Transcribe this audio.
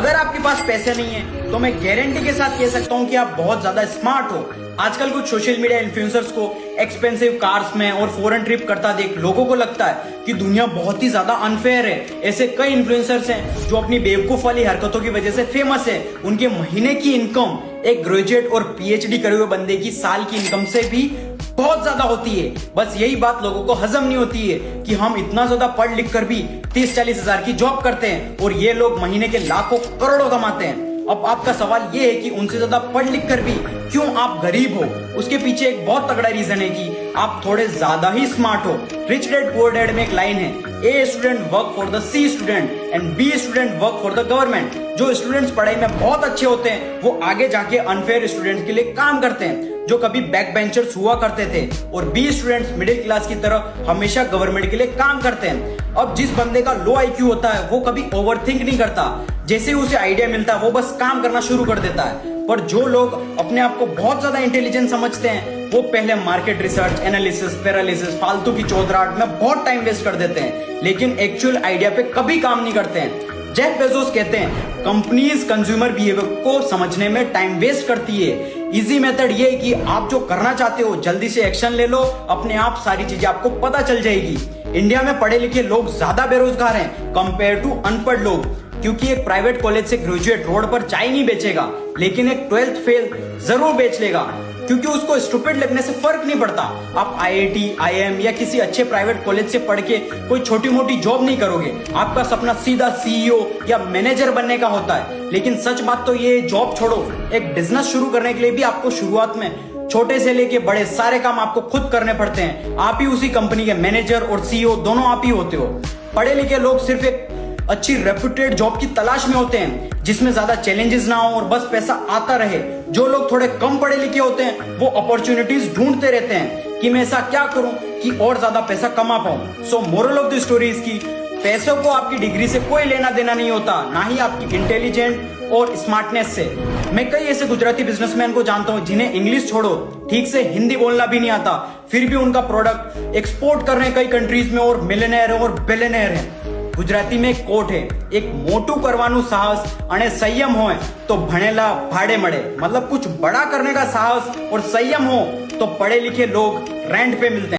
अगर आपके पास पैसे नहीं है तो मैं गारंटी के साथ कह सकता हूँ कि आप बहुत ज्यादा स्मार्ट हो। आजकल कुछ सोशल मीडिया इन्फ्लुएंसर्स को एक्सपेंसिव कार्स में और फॉरेन ट्रिप करता देख लोगों को लगता है कि दुनिया बहुत ही ज्यादा अनफेयर है। ऐसे कई इन्फ्लुएंसर्स हैं जो अपनी बेवकूफ वाली हरकतों की वजह से फेमस है। उनके महीने की इनकम एक ग्रेजुएट और पीएचडी करे हुए बंदे की साल की इनकम से भी बहुत ज्यादा होती है। बस यही बात लोगों को हजम नहीं होती है कि हम इतना ज्यादा पढ़ लिख कर भी 30-40 हजार की जॉब करते हैं और ये लोग महीने के लाखों करोड़ों कमाते हैं। अब आपका सवाल ये है कि उनसे ज्यादा पढ़ लिख कर भी क्यों आप गरीब हो। उसके पीछे एक बहुत तगड़ा रीजन है कि आप थोड़े ज्यादा ही स्मार्ट हो। रिच डैड पुअर डैड में एक लाइन है, A student work for the C student and B student work for the government. जो स्टूडेंट्स पढ़ाई में बहुत अच्छे होते हैं वो आगे जाके अनफेयर स्टूडेंट्स के लिए काम करते हैं जो कभी बैक बेंचर्स हुआ करते थे, और बी स्टूडेंट्स मिडिल क्लास की तरह हमेशा गवर्नमेंट के लिए काम करते हैं। अब जिस बंदे का लो आईक्यू होता है वो कभी ओवरथिंक नहीं करता, जैसे ही उसे आइडिया मिलता है वो बस काम करना शुरू कर देता है। पर जो लोग अपने आप को बहुत ज्यादा इंटेलिजेंट समझते हैं वो पहले मार्केट रिसर्च, एनालिसिस, पैरालिसिस, फालतू की चौधराहट में बहुत टाइम वेस्ट कर देते हैं, लेकिन एक्चुअल आइडिया पे कभी काम नहीं करते हैं। जेफ बेजोस कहते हैं कंपनीज कंज्यूमर बिहेवियर को समझने में टाइम वेस्ट करती है। इजी मेथड ये है कि आप जो करना चाहते हो जल्दी से एक्शन ले लो, अपने आप सारी चीजें आपको पता चल जाएगी। इंडिया में पढ़े लिखे लोग ज्यादा बेरोजगार हैं कंपेयर टू अनपढ़ लोग, क्योंकि एक प्राइवेट कॉलेज से ग्रेजुएट रोड पर चाय नहीं बेचेगा, लेकिन एक 12th फेल जरूर बेच लेगा, क्योंकि उसको स्टूपिड लगने से फर्क नहीं पड़ता। आप आईआईटी, आईएम या किसी अच्छे प्राइवेट कॉलेज से पढ़ के कोई छोटी मोटी जॉब नहीं करोगे। आपका सपना सीधा सीईओ या मैनेजर बनने का होता है। लेकिन सच बात तो ये, जॉब छोड़ो, एक बिजनेस शुरू करने के लिए भी आपको शुरुआत में छोटे से लेके बड़े सारे काम आपको खुद करने पड़ते हैं। आप ही उसी कंपनी के मैनेजर और सीईओ दोनों आप ही होते हो। पढ़े लिखे लोग सिर्फ एक अच्छी रेप्यूटेड जॉब की तलाश में होते हैं जिसमें ज्यादा चैलेंजेस ना हो और बस पैसा आता रहे। जो लोग थोड़े कम पढ़े लिखे होते हैं वो अपॉर्चुनिटीज ढूंढते रहते हैं कि मैं ऐसा क्या करूं कि और ज्यादा पैसा कमा पाऊं। सो moral of the story is कि पैसों को आपकी डिग्री से कोई लेना देना नहीं होता, ना ही आपकी इंटेलिजेंट और स्मार्टनेस से। मैं कई ऐसे गुजराती बिजनेसमैन को जानता हूं जिन्हें इंग्लिश छोड़ो ठीक से हिंदी बोलना भी नहीं आता, फिर भी उनका प्रोडक्ट एक्सपोर्ट कर रहे हैं कई कंट्रीज में और मिलियनेयर और बिलियनेयर हैं। गुजराती में एक कोट है, एक मोटू करवानु साहस अने संयम हो तो भणेला भाड़े मड़े। मतलब कुछ बड़ा करने का साहस और संयम हो तो पढ़े लिखे लोग रेंट पे मिलते हैं।